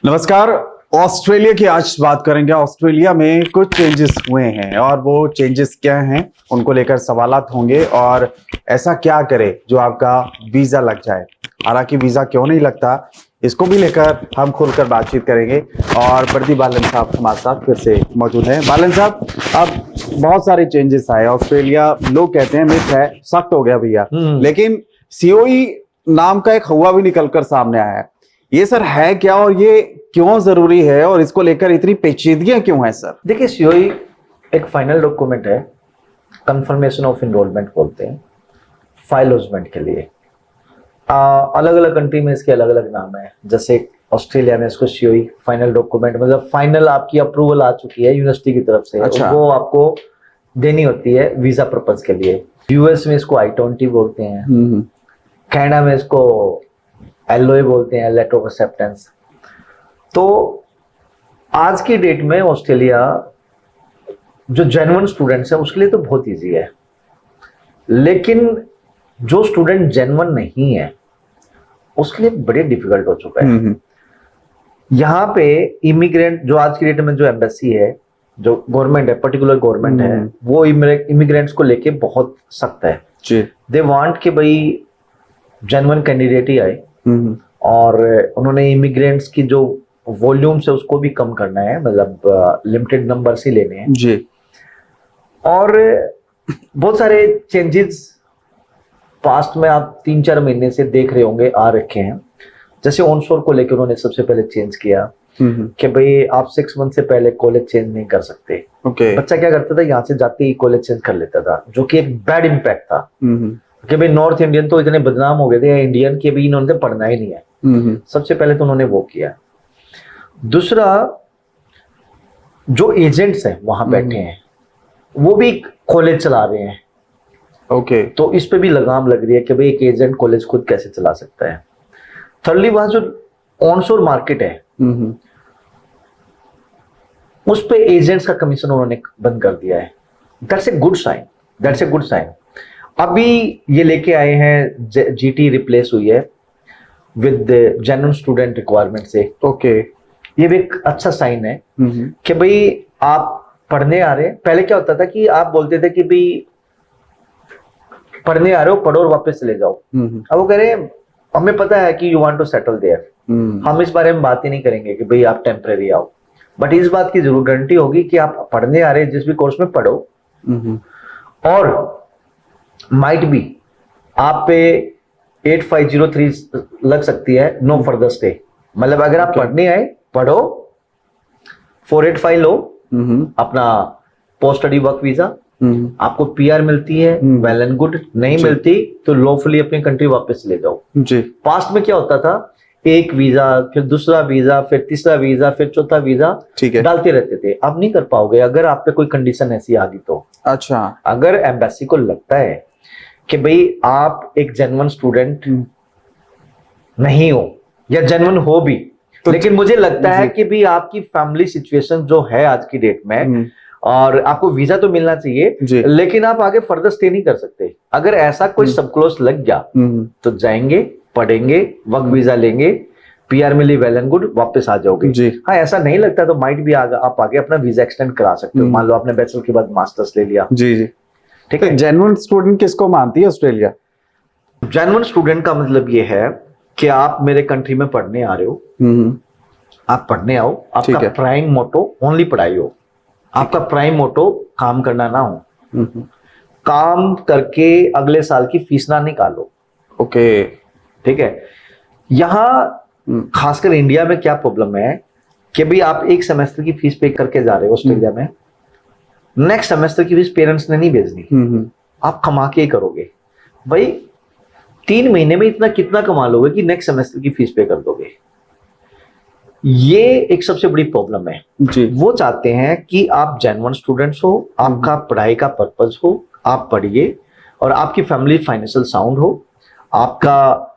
नमस्कार। ऑस्ट्रेलिया की आज बात करेंगे। ऑस्ट्रेलिया में कुछ चेंजेस हुए हैं और वो चेंजेस क्या हैं उनको लेकर सवालात होंगे और ऐसा क्या करे जो आपका वीजा लग जाए। हालांकि वीजा क्यों नहीं लगता इसको भी लेकर हम खुलकर बातचीत करेंगे और प्रदीप बालन साहब हमारे साथ फिर से मौजूद हैं। बालन साहब, अब बहुत सारे चेंजेस आए ऑस्ट्रेलिया। लोग कहते हैं मिथ है, सख्त हो गया भैया, लेकिन सीओई नाम का एक हवा भी निकलकर सामने आया है। ये सर है क्या और ये क्यों जरूरी है और इसको लेकर इतनी पेचीदगियां क्यों है सर? देखिए, सीओई एक फाइनल डॉक्यूमेंट है, कंफर्मेशन ऑफ इनरोलमेंट बोलते हैं, फाइल लॉजमेंट के लिए। अलग अलग कंट्री में इसके अलग अलग नाम है। जैसे ऑस्ट्रेलिया में इसको सीओई फाइनल डॉक्यूमेंट, मतलब फाइनल आपकी अप्रूवल आ चुकी है यूनिवर्सिटी की तरफ से। अच्छा। वो आपको देनी होती है वीजा पर्पज के लिए। यूएस में इसको I-20 बोलते हैं, कनाडा में इसको LOA बोलते हैं, लेटर ऑफ एक्सेप्टेंस। तो आज की डेट में ऑस्ट्रेलिया जो जेन्युइन स्टूडेंट्स हैं उसके लिए तो बहुत इजी है, लेकिन जो स्टूडेंट जेन्युइन नहीं है उसके लिए बड़े डिफिकल्ट हो चुका है। यहाँ पे इमिग्रेंट जो आज की डेट में जो एम्बेसी है, जो गवर्नमेंट है, पर्टिकुलर गवर्नमेंट है, वो इमिग्रेंट्स को लेके बहुत सख्त है। दे वांट कि भाई जेन्युइन कैंडिडेट ही आए, और उन्होंने इमिग्रेंट्स की जो वॉल्यूम से उसको भी कम करना है, मतलब लिमिटेड नंबर्स ही लेने हैं जी। और बहुत सारे चेंजेस पास्ट में आप 3-4 महीने से देख रहे होंगे आ रखे हैं। जैसे ऑनशोर को लेकर उन्होंने सबसे पहले चेंज किया कि भाई आप 6 मंथ से पहले कॉलेज चेंज नहीं कर सकते। बच्चा क्या करता था, यहाँ से जाते ही कॉलेज चेंज कर लेता था, जो कि एक बैड इम्पैक्ट था कि भाई नॉर्थ इंडियन तो इतने बदनाम हो गए थे इंडियन के भी, इन्होंने पढ़ना ही नहीं है। सबसे पहले तो उन्होंने वो किया। दूसरा, जो एजेंट्स हैं वहां बैठे हैं वो भी कॉलेज चला रहे हैं। तो इस पे भी लगाम लग रही है कि भाई एक एजेंट कॉलेज खुद कैसे चला सकता है। थर्डली, वहां जो ऑनशोर मार्केट है उस पे एजेंट्स का कमीशन उन्होंने बंद कर दिया है। That's a good sign. अभी ये लेके आए हैं, GT रिप्लेस हुई है विद जेन्युइन स्टूडेंट रिक्वायरमेंट से। ये भी एक अच्छा साइन है कि भाई आप पढ़ने आ रहे हैं। पहले क्या होता था कि आप बोलते थे कि भाई पढ़ने आ रहे हो, पढ़ो और वापस चले जाओ। अब वो कह रहे हैं हमें पता है कि you want to settle there, हम इस बारे में बात ही नहीं करेंगे कि भाई आप टेम्परेरी आओ, बट इस बात की जरूर गारंटी होगी कि आप पढ़ने आ रहे हैं जिस भी कोर्स में पढ़ो, और माइट बी आप पे 8503 लग सकती है, नो फर्दर स्टे। मतलब अगर आप पढ़ने आए, पढ़ो, 485 लो, अपना पोस्ट स्टडी वर्क वीजा, आपको PR मिलती है, वेल एंड गुड। नहीं मिलती तो लॉफुली अपनी कंट्री वापस ले जाओ जी। पास्ट में क्या होता था, एक वीजा, फिर दूसरा वीजा, फिर तीसरा वीजा, फिर चौथा वीजा डालते रहते थे। अब नहीं कर पाओगे अगर आप पे कोई कंडीशन ऐसी आ गई तो। अच्छा, अगर एम्बेसी को लगता है कि भाई आप एक जेन्युइन स्टूडेंट नहीं हो, या जेन्युइन हो भी तो, लेकिन मुझे लगता है कि भी आपकी फैमिली सिचुएशन जो है आज की डेट में, और आपको वीजा तो मिलना चाहिए लेकिन आप आगे फर्दर स्टे नहीं कर सकते, अगर ऐसा कोई सब क्लोज लग गया तो जाएंगे, पढ़ेंगे, वर्क वीजा लेंगे, PR मिली, वेल एंड गुड, वापस आ जाओगे जी। हाँ, ऐसा नहीं लगता तो माइट भी आप आगे अपना वीजा एक्सटेंड करा सकते हो। मान लो आपने बैचलर के बाद मास्टर्स ले लिया जी। ठीक है। जेन्युइन स्टूडेंट किसको मानती है ऑस्ट्रेलिया? जेन्युइन स्टूडेंट का मतलब ये है कि आप मेरे कंट्री में पढ़ने आ रहे हो, आप पढ़ने आओ, आपका प्राइम मोटो ओनली पढ़ाई हो, आपका प्राइम मोटो काम करना ना हो, काम करके अगले साल की फीस ना निकालो। ठीक है। यहाँ खासकर इंडिया में क्या प्रॉब्लम है कि भाई आप एक सेमेस्टर की फीस पे करके जा रहे हो ऑस्ट्रेलिया में, नेक्स्ट सेमेस्टर की फीस पेरेंट्स ने नहीं भेजनी, आप कमा के ही करोगे। भाई 3 महीने में इतना कितना कमा लोगे कि नेक्स्ट सेमेस्टर की फीस पे कर दोगे? ये एक सबसे बड़ी प्रॉब्लम है जी। वो चाहते हैं कि आप जेन्युइन स्टूडेंट्स हो, आपका पढ़ाई का पर्पस हो, आप पढ़िए और आपकी फैमिली फाइनेंशियल साउंड हो, आपका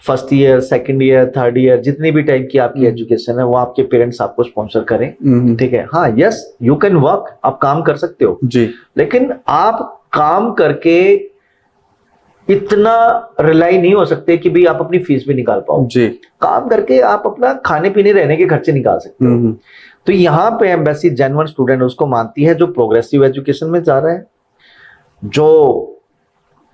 first year, second year, third year, जितनी भी टाइप की आपकी एजुकेशन है वो आपके पेरेंट्स आपको स्पॉन्सर करें। ठीक है। हाँ, यस, यू कैन वर्क, आप काम कर सकते हो जी, लेकिन आप काम करके इतना रिलाई नहीं हो सकते कि भाई आप अपनी फीस भी निकाल पाओ। जी। काम करके आप अपना खाने पीने रहने के खर्चे निकाल सकते हो। तो यहाँ पे एम्बेसी जेन्युइन स्टूडेंट उसको मानती है जो प्रोग्रेसिव एजुकेशन में जा रहा है, जो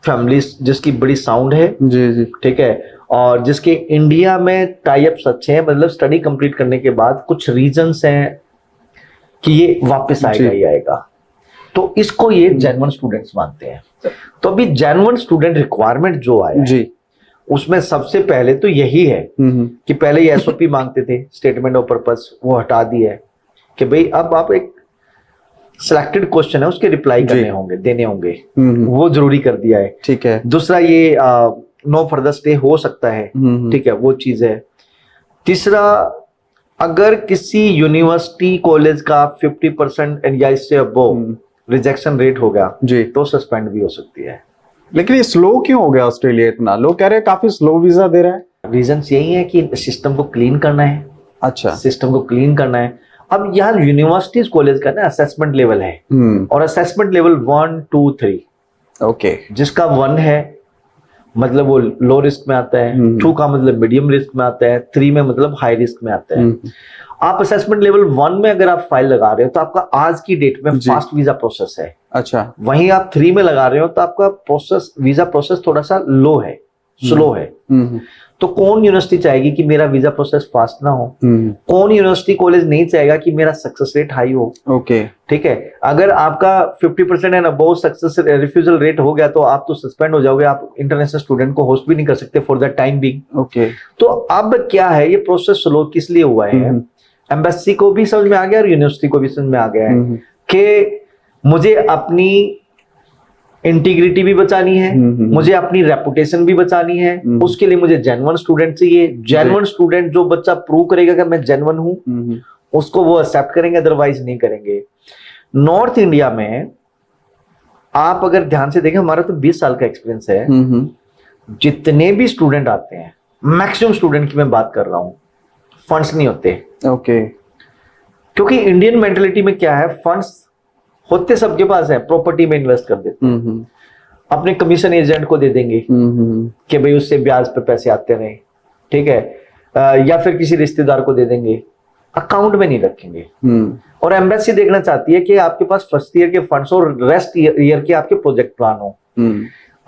फैमिली जिसकी बड़ी साउंड है, जी जी। ठीक है, और जिसके इंडिया में टाई अप्स अच्छे हैं, मतलब स्टडी कंप्लीट करने के बाद कुछ रीजंस हैं कि ये वापस आएगा ही आएगा, तो इसको ये जेन्युइन स्टूडेंट्स मानते हैं। तो अभी जेन्युइन स्टूडेंट रिक्वायरमेंट जो आया जी, उसमें सबसे पहले तो यही है कि पहले ये एसओपी मांगते थे, स्टेटमेंट ऑफ पर्पस, वो हटा दिया है कि भाई अब आप एक सिलेक्टेड क्वेश्चन है उसके रिप्लाई करने होंगे, देने होंगे, वो जरूरी कर दिया है। ठीक है। दूसरा ये नो फर्दर स्टे हो सकता है, ठीक है, वो चीज है। तीसरा, अगर किसी यूनिवर्सिटी कॉलेज का 50% या इससे अबव रिजेक्शन रेट हो गया जी, तो सस्पेंड भी हो सकती है। लेकिन ये स्लो क्यों हो गया ऑस्ट्रेलिया इतना? लोग कह रहे हैं काफी स्लो वीजा दे रहा है। रीजन यही है कि सिस्टम को क्लीन करना है। अच्छा। सिस्टम को क्लीन करना है। अब यहाँ यूनिवर्सिटीज कॉलेज का ना असेसमेंट लेवल है, और असेसमेंट लेवल 1 2 3। ओके। जिसका 1 है मतलब वो लो रिस्क में आता है, 2 का मतलब मीडियम रिस्क में आता है, 3 में मतलब हाई रिस्क में आता है। आप असेसमेंट लेवल 1 में अगर आप फाइल लगा रहे हो तो आपका आज की डेट में फास्ट वीजा प्रोसेस है। अच्छा। वहीं आप 3 में लगा रहे हो तो आपका प्रोसेस, वीजा प्रोसेस थोड़ा सा लो है, स्लो है। तो कौन यूनिवर्सिटी चाहेगी कि मेरा वीजा प्रोसेस फास्ट ना हो? कौन यूनिवर्सिटी कॉलेज नहीं चाहेगा कि मेरा सक्सेस रेट हाई हो? ओके। ठीक है, अगर आपका 50% and above success refusal rate हो गया तो आप तो सस्पेंड हो जाओगे, आप इंटरनेशनल स्टूडेंट को होस्ट भी नहीं कर सकते for the time being. Okay. तो अब क्या है, ये प्रोसेस स्लो किस लिए हुआ है? एम्बेसी को भी समझ में आ गया और यूनिवर्सिटी को भी समझ में आ गया है कि मुझे अपनी इंटीग्रिटी भी बचानी है, मुझे अपनी रेपुटेशन भी बचानी है, उसके लिए मुझे जेन्युइन स्टूडेंट चाहिए। जेन्युइन स्टूडेंट जो बच्चा प्रूव करेगा कि मैं जेन्युइन हूं, उसको वो एक्सेप्ट करेंगे, अदरवाइज नहीं करेंगे। नॉर्थ इंडिया में आप अगर ध्यान से देखें, हमारा तो 20 साल का एक्सपीरियंस है, जितने भी स्टूडेंट आते हैं, मैक्सिमम स्टूडेंट की मैं बात कर रहा हूं, फंड्स नहीं होते। ओके। क्योंकि इंडियन मेंटेलिटी में क्या है, फंड्स होते सबके पास है, प्रॉपर्टी में इन्वेस्ट कर देते हैं, अपने कमीशन एजेंट को दे देंगे कि भाई उससे ब्याज पे पैसे आते रहे, ठीक है, या फिर किसी रिश्तेदार को दे देंगे, अकाउंट में नहीं रखेंगे। और एम्बेसी देखना चाहती है कि आपके पास फर्स्ट ईयर के फंड्स और रेस्ट ईयर के आपके प्रोजेक्ट प्लान हो।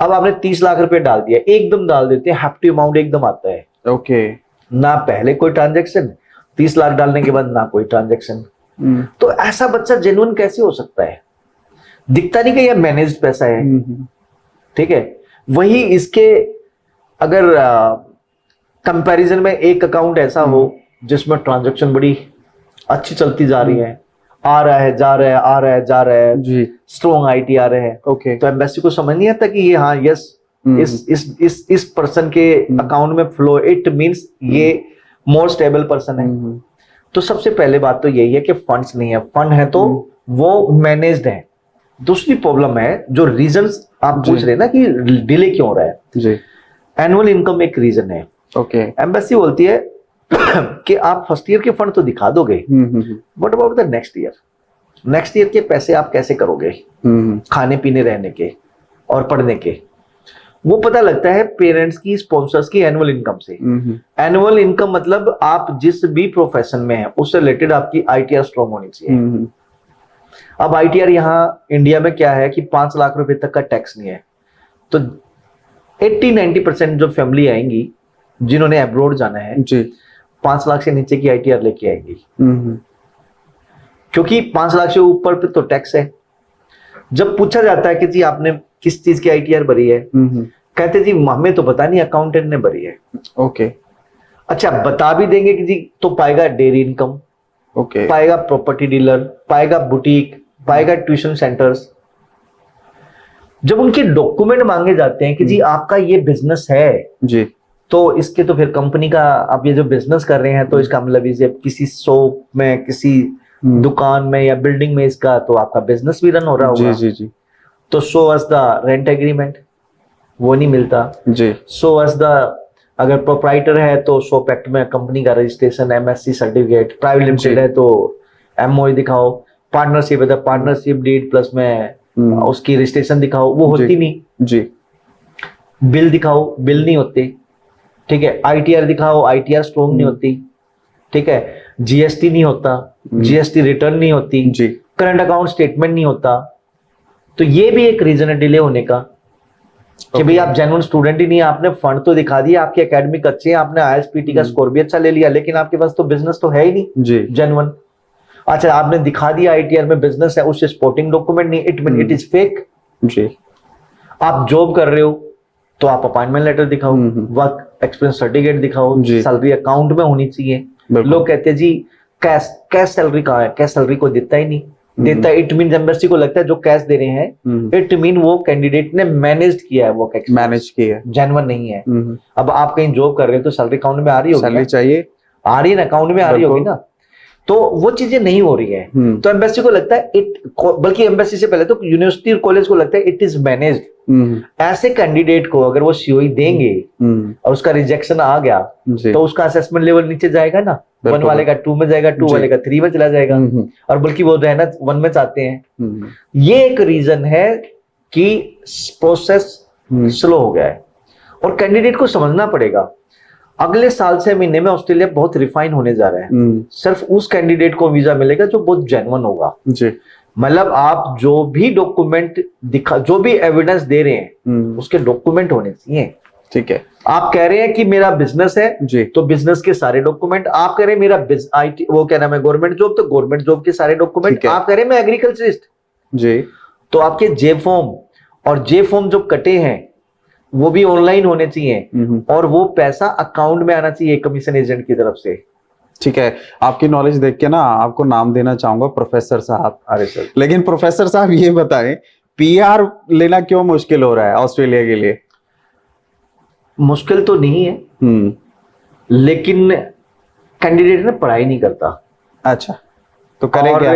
अब आपने 30 लाख रुपए डाल दिया, एकदम डाल देते हैं, हैप्पी अमाउंट एकदम आता है। ओके। ना पहले कोई ट्रांजेक्शन, 30 लाख डालने के बाद ना कोई ट्रांजेक्शन। तो ऐसा बच्चा जेन्युइन कैसे हो सकता है? दिखता नहीं कि यह मैनेज्ड पैसा है, ठीक है। वही इसके अगर कंपैरिजन में एक अकाउंट ऐसा हो जिसमें ट्रांजैक्शन बड़ी अच्छी चलती जा रही है, आ रहा है जा रहा है, आ रहा है जा रहा है जी, स्ट्रॉन्ग आईटी आ रहे हैं, ओके, तो एम्बेसी को समझ नहीं आता कि ये हाँ यस इस पर्सन के अकाउंट में फ्लो, इट मींस ये मोर स्टेबल पर्सन है। तो सबसे पहले बात तो यही है कि फंड्स नहीं है, फंड है तो वो मैनेज्ड है। दूसरी प्रॉब्लम है जो रीजंस आप पूछ रहे हैं ना कि डिले क्यों हो रहा है जी, एनुअल इनकम एक रीजन है। ओके, एम्बेसी बोलती है कि आप फर्स्ट ईयर के फंड तो दिखा दोगे, what about the next year? Next year के पैसे आप कैसे करोगे? खाने पीने रहने के और पढ़ने के। वो पता लगता है पेरेंट्स की, स्पॉन्सर्स की एनुअल इनकम से। एनुअल इनकम मतलब आप जिस भी प्रोफेशन में है उससे रिलेटेड आपकी आईटीआर स्ट्रॉन्ग होनी चाहिए। अब आईटीआर यहाँ इंडिया में क्या है कि 5 लाख रुपए तक का टैक्स नहीं है, तो 80-90% जो फैमिली आएंगी जिन्होंने अब्रॉड जाना है जी, 5 लाख से नीचे की आईटीआर लेके आएंगी, क्योंकि 5 लाख से ऊपर पे तो टैक्स है। जब पूछा जाता है कि जी आपने किस चीज की आईटीआर भरी है, कहते जी हमें तो पता नहीं, अकाउंटेंट ने भरी है। ओके, अच्छा बता भी देंगे कि जी तो पाएगा डेयरी इनकम, ओके, पाएगा प्रॉपर्टी डीलर, पाएगा बुटीक, पाएगा ट्यूशन सेंटर्स। जब उनके डॉक्यूमेंट मांगे जाते हैं कि जी आपका ये बिजनेस है जी, तो इसके तो फिर कंपनी का आप ये जो बिजनेस कर रहे हैं तो इसका मतलब इसे किसी शॉप में, किसी दुकान में या बिल्डिंग में इसका तो आपका बिजनेस भी रन हो रहा होगा। जी जी जी। तो show us the rent agreement, वो नहीं मिलता जी। शो अस द, अगर प्रोप्राइटर है तो शॉप एक्ट में कंपनी का registration, MSc certificate, private limited है तो एमओई दिखाओ, पार्टनरशिप है तो पार्टनरशिप डीड प्लस में उसकी रजिस्ट्रेशन दिखाओ, वो होती नहीं जी। बिल दिखाओ, बिल नहीं होते, ठीक है। आईटीआर दिखाओ, आईटीआर स्ट्रॉन्ग नहीं होती, ठीक है। जीएसटी नहीं होता, जीएसटी रिटर्न नहीं होती जी, करंट अकाउंट स्टेटमेंट नहीं होता। तो ये भी एक रीजन है डिले होने का कि भाई आप जेन्युइन स्टूडेंट ही नहीं है। आपने फंड तो दिखा दिया, आपके एकेडमिक अच्छे हैं, आपने आईएलटीएस पीटी का स्कोर भी अच्छा ले लिया, लेकिन आपके पास तो बिजनेस तो है ही नहीं जी, जेन्युइन। अच्छा, आपने दिखा दिया आईटीआर में बिजनेस है, उससे सपोर्टिंग डॉक्यूमेंट नहीं, it mean it is fake. जी, आप जॉब कर रहे हो तो आप अपॉइंटमेंट लेटर दिखाओ, वर्क एक्सपीरियंस सर्टिफिकेट दिखाओ, जी। सैलरी अकाउंट में होनी चाहिए। बिल्कुल। लोग कहते हैं जी कैश, कैश सैलरी कहाँ है, कैश सैलरी को देता ही नहीं, देता है। इट मीन एम्बेसी को लगता है जो कैश दे रहे हैं, इट मीन वो कैंडिडेट ने मैनेज किया है, वो मैनेज किया है, जेन्युइन नहीं है। अब आप कहीं जॉब कर रहे हो तो सैलरी अकाउंट में आ रही होगी, सैलरी चाहिए, आ रही है ना, अकाउंट में आ रही होगी ना। तो वो चीजें नहीं हो रही है, तो एम्बेसी को लगता है बल्कि एम्बेसी से पहले तो यूनिवर्सिटी और कॉलेज को लगता है इट इज मैनेज्ड। ऐसे कैंडिडेट को अगर वो सीओई देंगे और उसका रिजेक्शन आ गया तो उसका असेसमेंट लेवल नीचे जाएगा ना, 1 वाले का 2 में जाएगा, 2 वाले का 3 में चला जाएगा, और बल्कि वो रहना 1 में चाहते हैं। ये एक रीजन है कि प्रोसेस स्लो हो गया है, और कैंडिडेट को समझना पड़ेगा अगले साल से महीने में ऑस्ट्रेलिया बहुत रिफाइन होने जा रहा है। सिर्फ उस कैंडिडेट को वीजा मिलेगा जो बहुत जेन्युइन होगा जी। मतलब आप जो भी डॉक्यूमेंट दिखा, जो भी एविडेंस दे रहे हैं उसके डॉक्यूमेंट होने चाहिए, ठीक है। आप कह रहे हैं कि मेरा बिजनेस है जी, तो बिजनेस के सारे डॉक्यूमेंट। आप कह रहे हैं मेरा आईटी वो क्या नाम है गवर्नमेंट जॉब, तो गवर्नमेंट जॉब के सारे डॉक्यूमेंट। आप कह रहे हैं मैं एग्रीकल्चरिस्ट जी, तो आपके जे फॉर्म और जे फॉर्म जो कटे हैं वो भी ऑनलाइन होने चाहिए, और वो पैसा अकाउंट में आना चाहिए कमीशन एजेंट की तरफ से, ठीक है। आपकी नॉलेज देख के ना आपको नाम देना चाहूंगा, प्रोफेसर साहब। अरे सर, लेकिन प्रोफेसर साहब ये बताएं, पीआर लेना क्यों मुश्किल हो रहा है ऑस्ट्रेलिया के लिए? मुश्किल तो नहीं है, लेकिन कैंडिडेट ना पढ़ाई नहीं करता। अच्छा, तो करे क्या?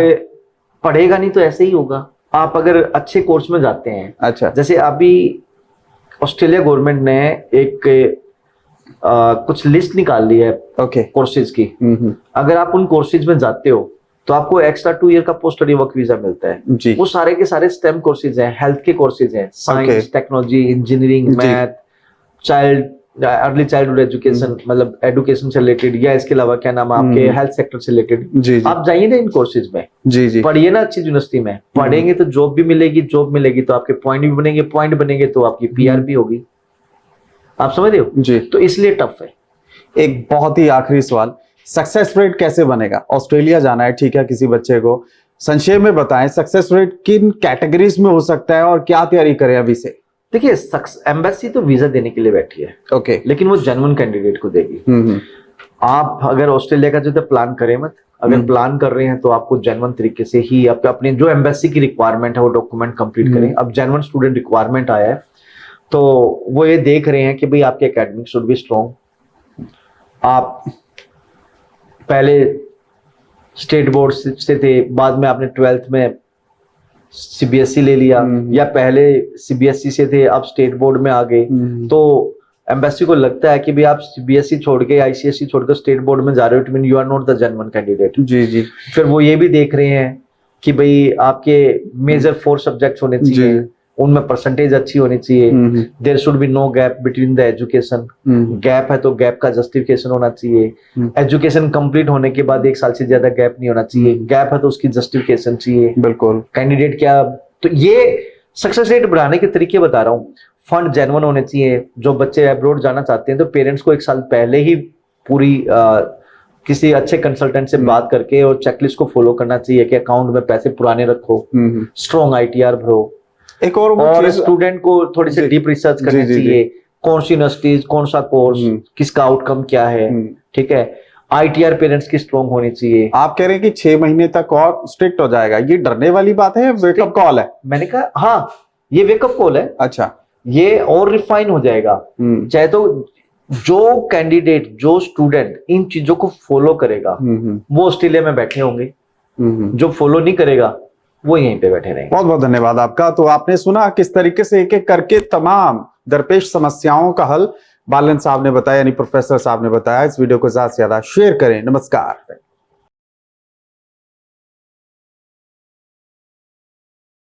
पढ़ेगा नहीं तो ऐसे ही होगा। आप अगर अच्छे कोर्स में जाते हैं, अच्छा, जैसे अभी ऑस्ट्रेलिया गवर्नमेंट ने एक कुछ लिस्ट निकाल ली है कोर्सेज की। अगर आप उन कोर्सेज में जाते हो तो आपको एक्स्ट्रा 2 ईयर का पोस्ट स्टडी वर्क वीजा मिलता है जी। वो सारे के सारे स्टेम कोर्सेज हैं, हेल्थ के कोर्सेज हैं, science, technology, engineering, math, child early childhood education, मतलब एजुकेशन से रिलेटेड, या इसके अलावा क्या नाम है आपके हेल्थ सेक्टर से रिलेटेड। आप जाइए ना इन कोर्सेज में, जी, पढ़िए ना अच्छी यूनिवर्सिटी में, पढ़ेंगे तो जॉब भी मिलेगी, जॉब मिलेगी तो आपके पॉइंट भी बनेंगे, पॉइंट बनेंगे तो आपकी पीआर भी होगी। आप समझ रहे हो जी? तो इसलिए टफ है। एक बहुत ही आखिरी सवाल, सक्सेस रेट कैसे बनेगा? ऑस्ट्रेलिया जाना है, ठीक है, किसी बच्चे को संक्षेप में बताएं, सक्सेस रेट किन कैटेगरीज में हो सकता है और क्या तैयारी करें अभी से? देखिए, एम्बेसी तो वीजा देने के लिए बैठी है, ओके, लेकिन वो जेन्युइन कैंडिडेट को देगी। आप अगर ऑस्ट्रेलिया का जो तो प्लान करें मत, अगर प्लान कर रहे हैं तो आपको जेन्युइन तरीके से ही अपने जो एम्बेसी की रिक्वायरमेंट है वो डॉक्यूमेंट कंप्लीट करें। अब जेन्युइन स्टूडेंट रिक्वायरमेंट आया है तो वो ये देख रहे हैं कि भाई आपके एकेडमिक शुड बी स्ट्रॉन्ग। आप पहले स्टेट बोर्ड से थे, बाद में आपने 12th में सीबीएसई ले लिया, या पहले सीबीएसई से थे अब स्टेट बोर्ड में आ गए, तो एम्बेसी को लगता है कि भाई आप सीबीएसई छोड़ के, आईसीएसई छोड़कर स्टेट बोर्ड में जा रहे हो, it mean you are not the genuine candidate जी जी। फिर वो ये भी देख रहे हैं कि भाई आपके मेजर 4 सब्जेक्ट्स होने चाहिए, उनमें परसेंटेज अच्छी होनी चाहिए, there should be no gap between the education, gap है तो गैप का जस्टिफिकेशन होना चाहिए, एजुकेशन कंप्लीट होने के बाद 1 साल से ज्यादा गैप नहीं होना चाहिए, गैप है तो उसकी जस्टिफिकेशन चाहिए। बिल्कुल, कैंडिडेट क्या, तो ये सक्सेस रेट बढ़ाने के तरीके बता रहा हूँ। फंड जेन्युइन होने चाहिए, जो बच्चे अब्रॉड जाना चाहते हैं तो पेरेंट्स को 1 साल पहले ही पूरी किसी अच्छे कंसल्टेंट से बात करके और चेकलिस्ट को फॉलो करना चाहिए कि अकाउंट में पैसे पुराने रखो, स्ट्रॉन्ग आईटीआर भरो। एक और स्टूडेंट को थोड़ी सी डीप रिसर्च करनी चाहिए, कौन सी यूनिवर्सिटीज, कौन सा कोर्स, किसका आउटकम क्या है, ठीक है। आईटीआर पेरेंट्स की स्ट्रॉन्ग होनी चाहिए। आप कह रहे हैं कि 6 महीने तक और स्ट्रिक्ट हो जाएगा, ये डरने वाली बात है, वेकअप कॉल है? मैंने कहा हाँ, ये वेकअप कॉल है। अच्छा, ये और रिफाइन हो जाएगा। चाहे तो जो कैंडिडेट, जो स्टूडेंट इन चीजों को फॉलो करेगा वो ऑस्ट्रेलिया में बैठे होंगे, जो फॉलो नहीं करेगा वो यहीं पे बैठे रहेंगे। बहुत बहुत धन्यवाद आपका। तो आपने सुना किस तरीके से एक एक करके तमाम दरपेश समस्याओं का हल बालन साहब ने बताया, यानी प्रोफेसर साहब ने बताया। इस वीडियो को ज्यादा से ज्यादा शेयर करें। नमस्कार।